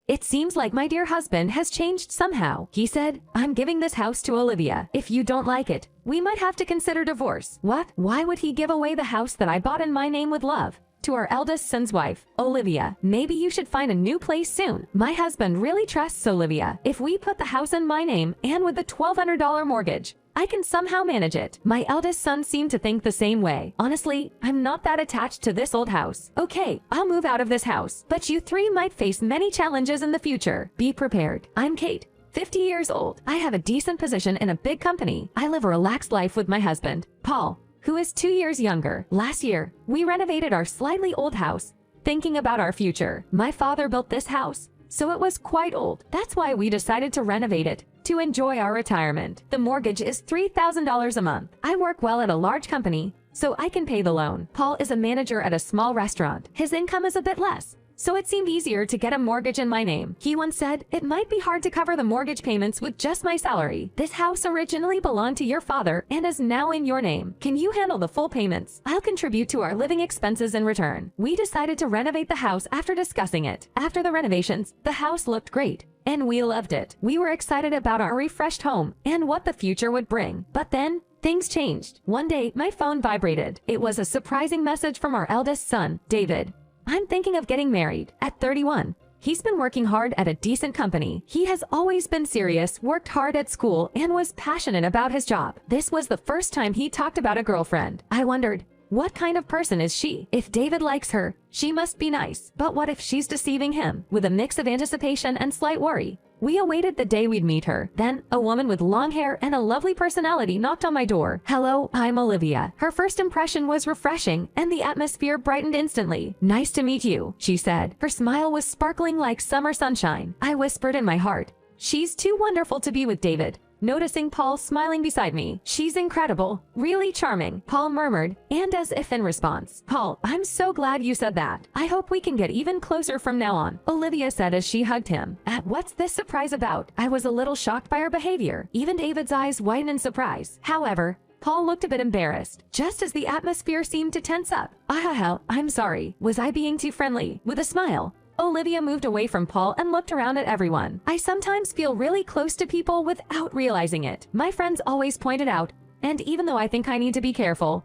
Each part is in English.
It seems like my dear husband has changed somehow. He said, I'm giving this house to Olivia. If you don't like it, we might have to consider divorce. What? Why would he give away the house that I bought in my name with love? To our eldest son's wife, Olivia, maybe you should find a new place soon. My husband really trusts Olivia. If we put the house in my name and with the $1,200 mortgage, I can somehow manage it. My eldest son seemed to think the same way. Honestly, I'm not that attached to this old house. Okay, I'll move out of this house, but you three might face many challenges in the future. Be prepared. I'm Kate, 50 years old. I have a decent position in a big company. I live a relaxed life with my husband, Paul, who is 2 years younger. Last year, we renovated our slightly old house, thinking about our future. My father built this house, so it was quite old. That's why we decided to renovate it to enjoy our retirement. The mortgage is $3,000 a month. I work well at a large company, so I can pay the loan. Paul is a manager at a small restaurant. His income is a bit less, so it seemed easier to get a mortgage in my name. He once said, it might be hard to cover the mortgage payments with just my salary. This house originally belonged to your father and is now in your name. Can you handle the full payments? I'll contribute to our living expenses in return. We decided to renovate the house after discussing it. After the renovations, the house looked great, and we loved it. We were excited about our refreshed home and what the future would bring. But then, things changed. One day, my phone vibrated. It was a surprising message from our eldest son, David. I'm thinking of getting married. At 31, he's been working hard at a decent company. He has always been serious, worked hard at school, and was passionate about his job. This was the first time he talked about a girlfriend. I wondered, what kind of person is she? If David likes her, she must be nice. But what if she's deceiving him? With a mix of anticipation and slight worry, we awaited the day we'd meet her. Then, a woman with long hair and a lovely personality knocked on my door. Hello, I'm Olivia. Her first impression was refreshing, and the atmosphere brightened instantly. Nice to meet you, she said. Her smile was sparkling like summer sunshine. I whispered in my heart, she's too wonderful to be with David. Noticing Paul smiling beside me, she's incredible, really charming, Paul murmured, and as if in response, Paul, I'm so glad you said that. I hope we can get even closer from now on, Olivia said as she hugged him. What's this surprise about? I was a little shocked by her behavior. Even David's eyes widened in surprise. However, Paul looked a bit embarrassed, just as the atmosphere seemed to tense up. I'm sorry. Was I being too friendly? With a smile, Olivia moved away from Paul and looked around at everyone. I sometimes feel really close to people without realizing it. My friends always pointed out, and even though I think I need to be careful,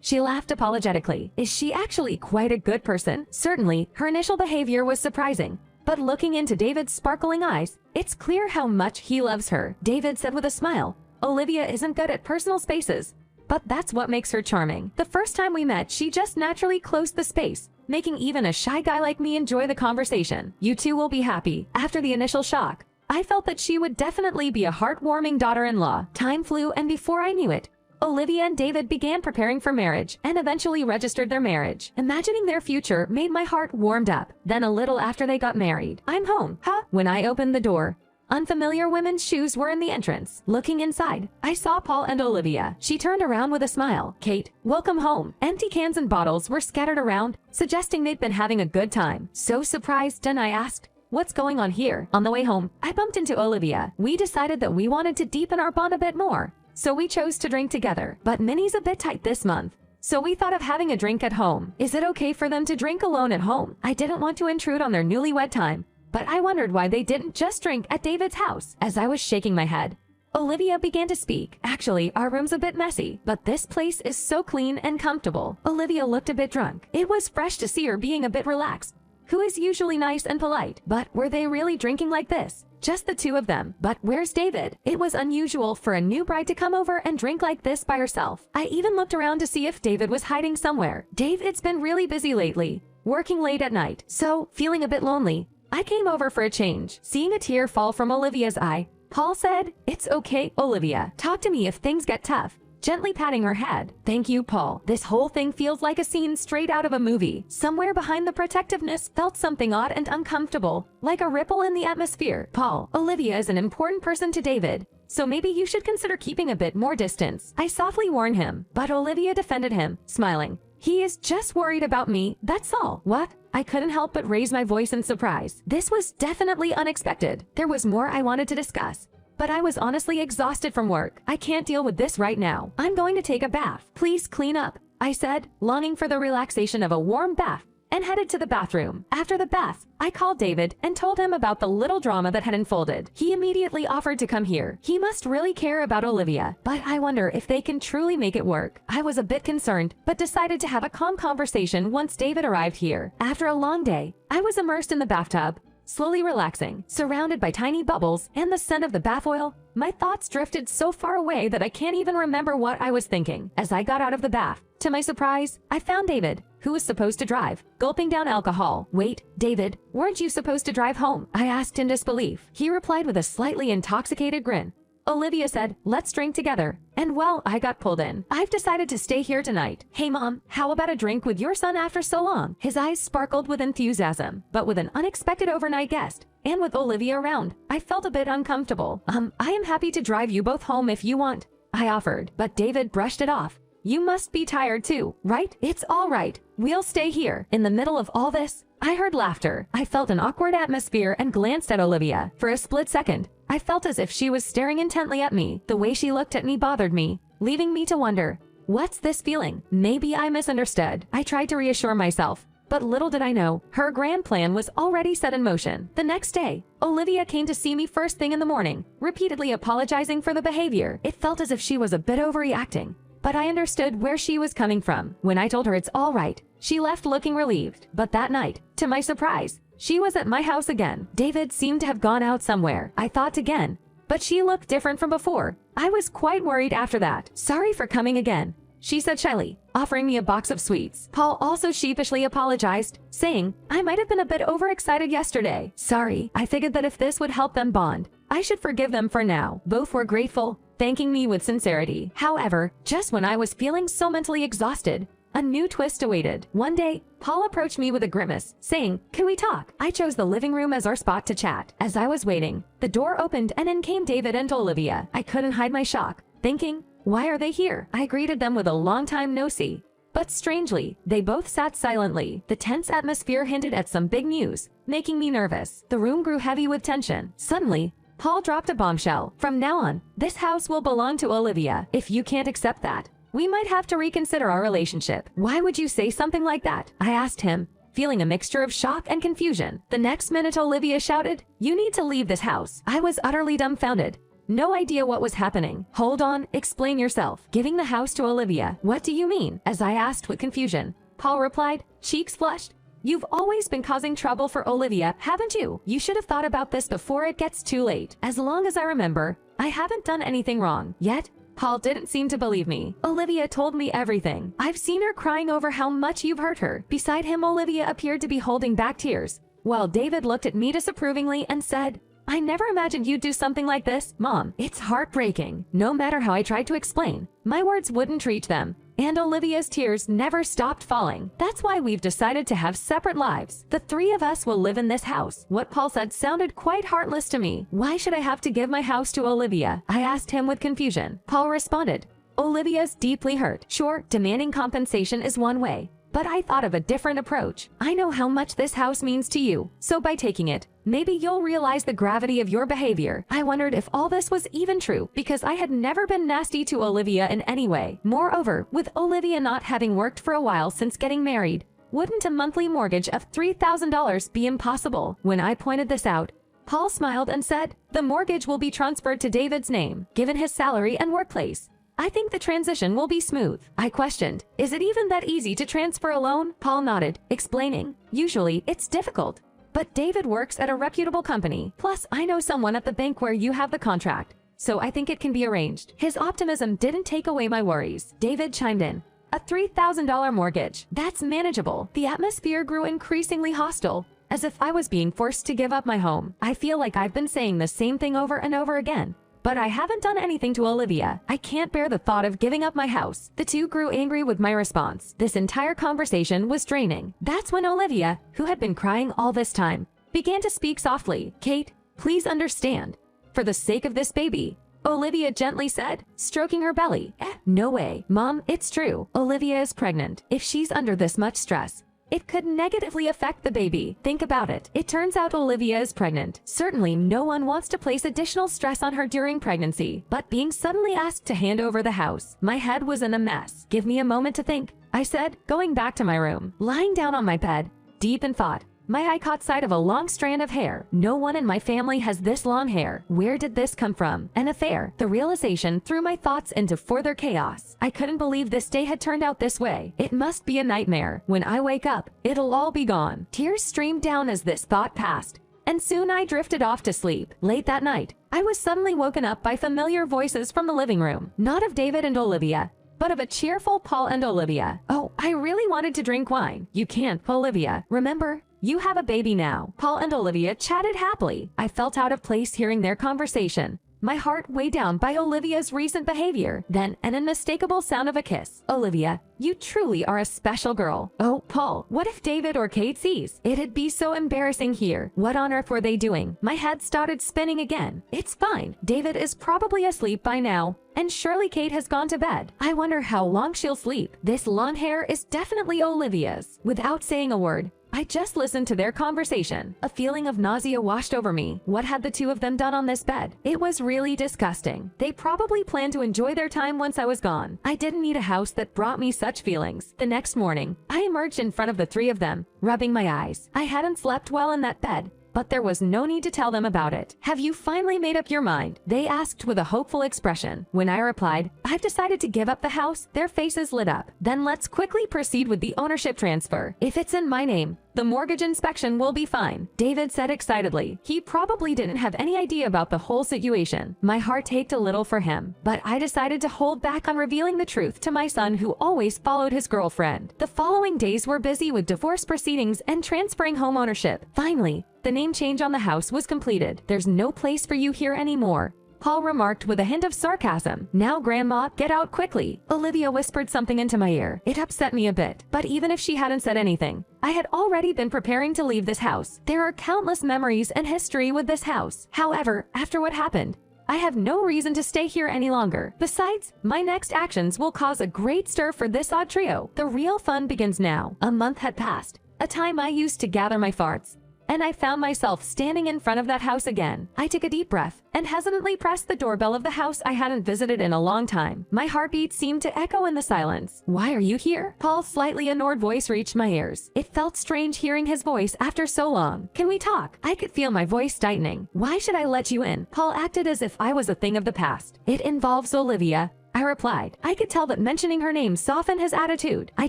She laughed apologetically. Is she actually quite a good person? Certainly, her initial behavior was surprising. But looking into David's sparkling eyes, it's clear how much he loves her. David said with a smile, Olivia isn't good at personal spaces, but that's what makes her charming. The first time we met, she just naturally closed the space, making even a shy guy like me enjoy the conversation. You two will be happy. After the initial shock, I felt that she would definitely be a heartwarming daughter-in-law. Time flew, and before I knew it, Olivia and David began preparing for marriage and eventually registered their marriage. Imagining their future made my heart warmed up. Then a little after they got married, I'm home. When I opened the door, unfamiliar women's shoes were in the entrance. Looking inside, I saw Paul and Olivia. She turned around with a smile. Kate, welcome home. Empty cans and bottles were scattered around, suggesting they'd been having a good time. So surprised, and I asked, what's going on here? On the way home, I bumped into Olivia. We decided that we wanted to deepen our bond a bit more, so we chose to drink together. But Minnie's a bit tight this month, so we thought of having a drink at home. Is it okay for them to drink alone at home? I didn't want to intrude on their newlywed time, but I wondered why they didn't just drink at David's house. As I was shaking my head, Olivia began to speak. Actually, our room's a bit messy, but this place is so clean and comfortable. Olivia looked a bit drunk. It was fresh to see her being a bit relaxed, who is usually nice and polite. But were they really drinking like this? Just the two of them. But where's David? It was unusual for a new bride to come over and drink like this by herself. I even looked around to see if David was hiding somewhere. David's been really busy lately, working late at night, so feeling a bit lonely, I came over for a change. Seeing a tear fall from Olivia's eye, Paul said, it's okay, Olivia. Talk to me if things get tough. Gently patting her head. Thank you, Paul. This whole thing feels like a scene straight out of a movie. Somewhere behind the protectiveness felt something odd and uncomfortable, like a ripple in the atmosphere. Paul, Olivia is an important person to David, so maybe you should consider keeping a bit more distance. I softly warned him, but Olivia defended him, smiling. He is just worried about me, that's all. What? I couldn't help but raise my voice in surprise. This was definitely unexpected. There was more I wanted to discuss, but I was honestly exhausted from work. I can't deal with this right now. I'm going to take a bath. Please clean up, I said, longing for the relaxation of a warm bath and headed to the bathroom. After the bath, I called David and told him about the little drama that had unfolded. He immediately offered to come here. He must really care about Olivia, but I wonder if they can truly make it work. I was a bit concerned, but decided to have a calm conversation once David arrived here. After a long day, I was immersed in the bathtub, slowly relaxing, surrounded by tiny bubbles and the scent of the bath oil. My thoughts drifted so far away that I can't even remember what I was thinking. As I got out of the bath, to my surprise, I found David, who was supposed to drive, gulping down alcohol. "Wait, David, weren't you supposed to drive home?" I asked in disbelief. He replied with a slightly intoxicated grin. Olivia said, "Let's drink together." And well, I got pulled in. "I've decided to stay here tonight. Hey mom, how about a drink with your son after so long?" His eyes sparkled with enthusiasm, but with an unexpected overnight guest, and with Olivia around, I felt a bit uncomfortable. I am happy to drive you both home if you want," I offered, but David brushed it off. "You must be tired too, right? It's all right. We'll stay here." In the middle of all this, I heard laughter. I felt an awkward atmosphere and glanced at Olivia. For a split second, I felt as if she was staring intently at me. The way she looked at me bothered me, leaving me to wonder, what's this feeling? Maybe I misunderstood. I tried to reassure myself, but little did I know, her grand plan was already set in motion. The next day, Olivia came to see me first thing in the morning, repeatedly apologizing for the behavior. It felt as if she was a bit overreacting, but I understood where she was coming from. When I told her it's all right, she left looking relieved. But that night, to my surprise, she was at my house again. David seemed to have gone out somewhere. I thought again, but she looked different from before. I was quite worried after that. "Sorry for coming again," she said shyly, offering me a box of sweets. Paul also sheepishly apologized, saying, "I might have been a bit overexcited yesterday." "Sorry, I figured that if this would help them bond, I should forgive them for now." Both were grateful, thanking me with sincerity. However, just when I was feeling so mentally exhausted, a new twist awaited. One day, Paul approached me with a grimace, saying, "Can we talk?" I chose the living room as our spot to chat. As I was waiting, the door opened and in came David and Olivia. I couldn't hide my shock, thinking, why are they here? I greeted them with a long time no see. But strangely, they both sat silently. The tense atmosphere hinted at some big news, making me nervous. The room grew heavy with tension. Suddenly, Paul dropped a bombshell. "From now on, this house will belong to Olivia. If you can't accept that, we might have to reconsider our relationship." "Why would you say something like that?" I asked him, feeling a mixture of shock and confusion. The next minute Olivia shouted, "You need to leave this house." I was utterly dumbfounded. No idea what was happening. "Hold on, explain yourself." "Giving the house to Olivia? What do you mean?" As I asked with confusion, Paul replied, cheeks flushed, "You've always been causing trouble for Olivia, haven't you? You should have thought about this before it gets too late. As long as I remember, I haven't done anything wrong." Yet, Paul didn't seem to believe me. "Olivia told me everything. I've seen her crying over how much you've hurt her." Beside him, Olivia appeared to be holding back tears, while David looked at me disapprovingly and said, "I never imagined you'd do something like this, Mom." It's heartbreaking. No matter how I tried to explain, my words wouldn't reach them, and Olivia's tears never stopped falling. "That's why we've decided to have separate lives. The three of us will live in this house." What Paul said sounded quite heartless to me. "Why should I have to give my house to Olivia?" I asked him with confusion. Paul responded, "Olivia's deeply hurt. Sure, demanding compensation is one way, but I thought of a different approach. I know how much this house means to you, so by taking it, maybe you'll realize the gravity of your behavior." I wondered if all this was even true, because I had never been nasty to Olivia in any way. Moreover, with Olivia not having worked for a while since getting married, wouldn't a monthly mortgage of $3,000 be impossible? When I pointed this out, Paul smiled and said, "The mortgage will be transferred to David's name, given his salary and workplace. I think the transition will be smooth." I questioned, "Is it even that easy to transfer a loan?" Paul nodded, explaining, "Usually, it's difficult. But David works at a reputable company. Plus, I know someone at the bank where you have the contract, so I think it can be arranged." His optimism didn't take away my worries. David chimed in, "A $3,000 mortgage. That's manageable." The atmosphere grew increasingly hostile, as if I was being forced to give up my home. I feel like I've been saying the same thing over and over again, but I haven't done anything to Olivia. I can't bear the thought of giving up my house. The two grew angry with my response. This entire conversation was draining. That's when Olivia, who had been crying all this time, began to speak softly. "Kate, please understand. For the sake of this baby," Olivia gently said, stroking her belly. No way. Mom, it's true. Olivia is pregnant. If she's under this much stress, it could negatively affect the baby. Think about it. It turns out Olivia is pregnant. Certainly no one wants to place additional stress on her during pregnancy, but being suddenly asked to hand over the house, my head was in a mess. "Give me a moment to think," I said, going back to my room. Lying down on my bed, deep in thought, my eye caught sight of a long strand of hair. No one in my family has this long hair. Where did this come from? An affair. The realization threw my thoughts into further chaos. I couldn't believe this day had turned out this way. It must be a nightmare. When I wake up, it'll all be gone. Tears streamed down as this thought passed, and soon I drifted off to sleep. Late that night, I was suddenly woken up by familiar voices from the living room. Not of David and Olivia, but of a cheerful Paul and Olivia. Oh, I really wanted to drink wine. You can't, Olivia. Remember? You have a baby now. Paul and Olivia chatted happily. I felt out of place hearing their conversation, my heart weighed down by Olivia's recent behavior. Then an unmistakable sound of a kiss. Olivia, you truly are a special girl. Oh, Paul, what if David or Kate sees? It'd be so embarrassing here. What on earth were they doing? My head started spinning again. It's fine. David is probably asleep by now, and surely Kate has gone to bed. I wonder how long she'll sleep. This long hair is definitely Olivia's. Without saying a word, I just listened to their conversation. A feeling of nausea washed over me. What had the two of them done on this bed? It was really disgusting. They probably planned to enjoy their time once I was gone. I didn't need a house that brought me such feelings. The next morning, I emerged in front of the three of them, rubbing my eyes. I hadn't slept well in that bed, but there was no need to tell them about it. Have you finally made up your mind? They asked with a hopeful expression. When I replied, I've decided to give up the house, their faces lit up. Then let's quickly proceed with the ownership transfer. If it's in my name, the mortgage inspection will be fine, David said excitedly. He probably didn't have any idea about the whole situation. My heart ached a little for him, but I decided to hold back on revealing the truth to my son, who always followed his girlfriend. The following days were busy with divorce proceedings and transferring home ownership. Finally, the name change on the house was completed. There's no place for you here anymore, Paul remarked with a hint of sarcasm. Now, Grandma, get out quickly. Olivia whispered something into my ear. It upset me a bit, but even if she hadn't said anything, I had already been preparing to leave this house. There are countless memories and history with this house. However, after what happened, I have no reason to stay here any longer. Besides, my next actions will cause a great stir for this odd trio. The real fun begins now. A month had passed, a time I used to gather my farts, and I found myself standing in front of that house again. I took a deep breath and hesitantly pressed the doorbell of the house I hadn't visited in a long time. My heartbeat seemed to echo in the silence. Why are you here? Paul's slightly annoyed voice reached my ears. It felt strange hearing his voice after so long. Can we talk? I could feel my voice tightening. Why should I let you in? Paul acted as if I was a thing of the past. It involves Olivia, I replied. I could tell that mentioning her name softened his attitude. I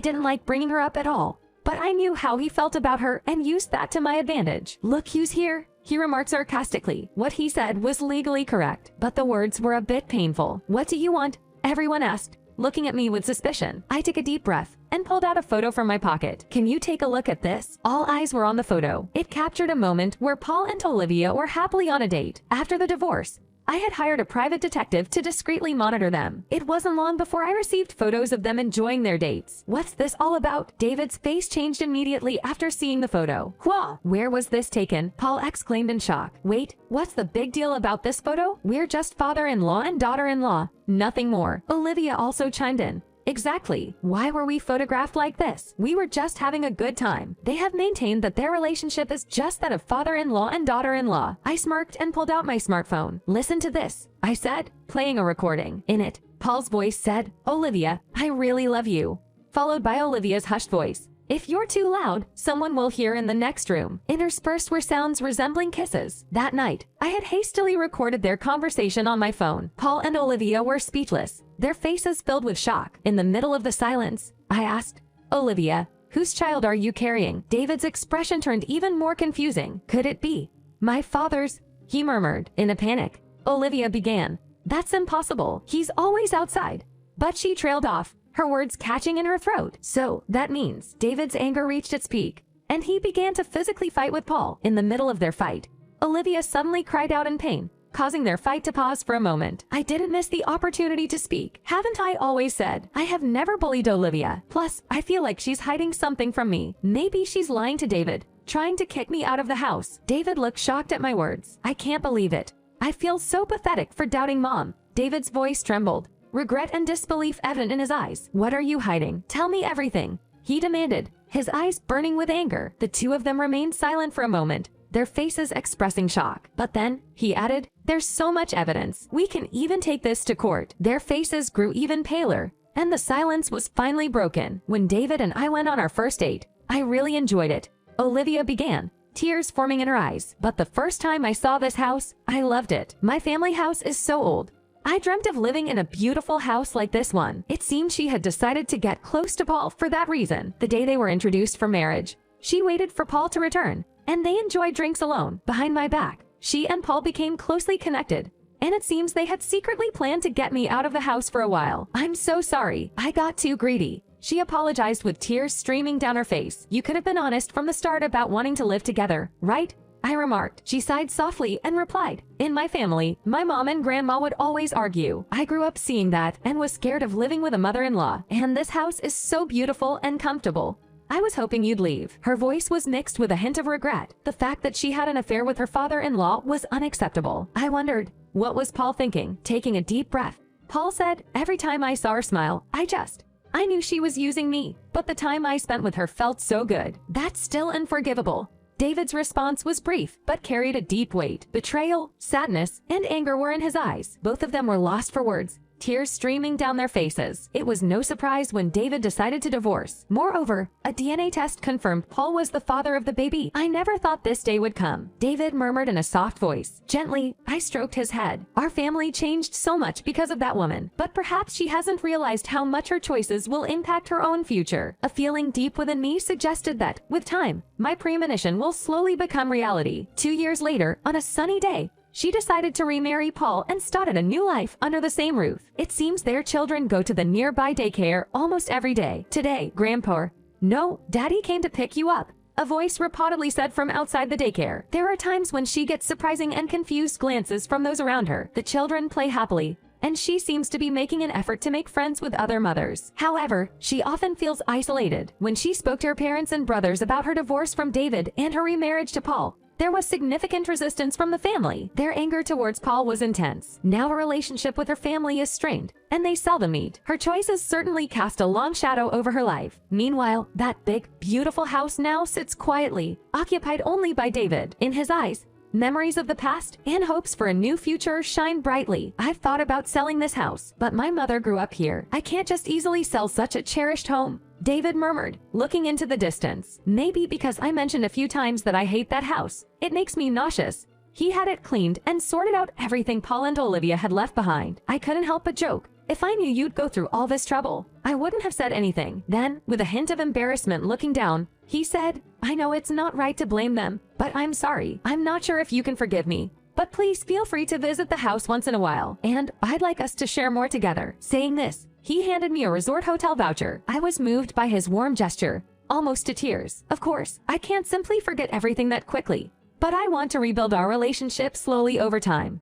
didn't like bringing her up at all, but I knew how he felt about her and used that to my advantage. Look who's here, he remarked sarcastically. What he said was legally correct, but the words were a bit painful. What do you want? Everyone asked, looking at me with suspicion. I took a deep breath and pulled out a photo from my pocket. Can you take a look at this? All eyes were on the photo. It captured a moment where Paul and Olivia were happily on a date. After the divorce, I had hired a private detective to discreetly monitor them. It wasn't long before I received photos of them enjoying their dates. What's this all about? David's face changed immediately after seeing the photo. Whoa! Where was this taken? Paul exclaimed in shock. Wait, what's the big deal about this photo? We're just father-in-law and daughter-in-law, nothing more. Olivia also chimed in. Exactly. Why were we photographed like this? We were just having a good time. They have maintained that their relationship is just that of father-in-law and daughter-in-law. I smirked and pulled out my smartphone. Listen to this, I said, playing a recording. In it, Paul's voice said, Olivia, I really love you, followed by Olivia's hushed voice. If you're too loud, someone will hear in the next room. Interspersed were sounds resembling kisses. That night, I had hastily recorded their conversation on my phone. Paul and Olivia were speechless, their faces filled with shock. In the middle of the silence, I asked, Olivia, whose child are you carrying? David's expression turned even more confusing. Could it be my father's? He murmured. In a panic, Olivia began. That's impossible. He's always outside. But she trailed off, her words catching in her throat. So, that means David's anger reached its peak, and he began to physically fight with Paul. In the middle of their fight, Olivia suddenly cried out in pain, causing their fight to pause for a moment. I didn't miss the opportunity to speak. Haven't I always said I have never bullied Olivia? Plus, I feel like she's hiding something from me. Maybe she's lying to David, trying to kick me out of the house. David looked shocked at my words. I can't believe it. I feel so pathetic for doubting Mom. David's voice trembled, regret and disbelief evident in his eyes. What are you hiding? Tell me everything, he demanded, his eyes burning with anger. The two of them remained silent for a moment, their faces expressing shock. But then, he added, there's so much evidence. We can even take this to court. Their faces grew even paler, and the silence was finally broken when David and I went on our first date. I really enjoyed it, Olivia began, tears forming in her eyes. But the first time I saw this house, I loved it. My family house is so old. I dreamt of living in a beautiful house like this one. It seemed she had decided to get close to Paul for that reason. The day they were introduced for marriage, she waited for Paul to return, and they enjoyed drinks alone. Behind my back, she and Paul became closely connected, and it seems they had secretly planned to get me out of the house for a while. I'm so sorry. I got too greedy. She apologized with tears streaming down her face. You could have been honest from the start about wanting to live together, right? I remarked. She sighed softly and replied, in my family, my mom and grandma would always argue. I grew up seeing that and was scared of living with a mother-in-law, and this house is so beautiful and comfortable. I was hoping you'd leave. Her voice was mixed with a hint of regret. The fact that she had an affair with her father-in-law was unacceptable. I wondered, what was Paul thinking? Taking a deep breath, Paul said, every time I saw her smile, I knew she was using me, but the time I spent with her felt so good. That's still unforgivable. David's response was brief, but carried a deep weight. Betrayal, sadness, and anger were in his eyes. Both of them were lost for words, tears streaming down their faces. It was no surprise when David decided to divorce. Moreover, a DNA test confirmed Paul was the father of the baby. I never thought this day would come, David murmured in a soft voice. Gently, I stroked his head. Our family changed so much because of that woman, but perhaps she hasn't realized how much her choices will impact her own future. A feeling deep within me suggested that, with time, my premonition will slowly become reality. 2 years later, on a sunny day, she decided to remarry Paul and started a new life under the same roof. It seems their children go to the nearby daycare almost every day. Today, Grandpa, no, Daddy came to pick you up, a voice reportedly said from outside the daycare. There are times when she gets surprising and confused glances from those around her. The children play happily, and she seems to be making an effort to make friends with other mothers. However, she often feels isolated. When she spoke to her parents and brothers about her divorce from David and her remarriage to Paul, there was significant resistance from the family. Their anger towards Paul was intense. Now her relationship with her family is strained, and they seldom meet. Her choices certainly cast a long shadow over her life. Meanwhile, that big, beautiful house now sits quietly, occupied only by David. In his eyes, memories of the past and hopes for a new future shine brightly. I've thought about selling this house, but my mother grew up here. I can't just easily sell such a cherished home, David murmured, looking into the distance. Maybe because I mentioned a few times that I hate that house, it makes me nauseous. He had it cleaned and sorted out everything Paul and Olivia had left behind. I couldn't help but joke. If I knew you'd go through all this trouble, I wouldn't have said anything. Then, with a hint of embarrassment looking down, he said, I know it's not right to blame them, but I'm sorry. I'm not sure if you can forgive me, but please feel free to visit the house once in a while, and I'd like us to share more together. Saying this, he handed me a resort hotel voucher. I was moved by his warm gesture, almost to tears. Of course, I can't simply forget everything that quickly, but I want to rebuild our relationship slowly over time.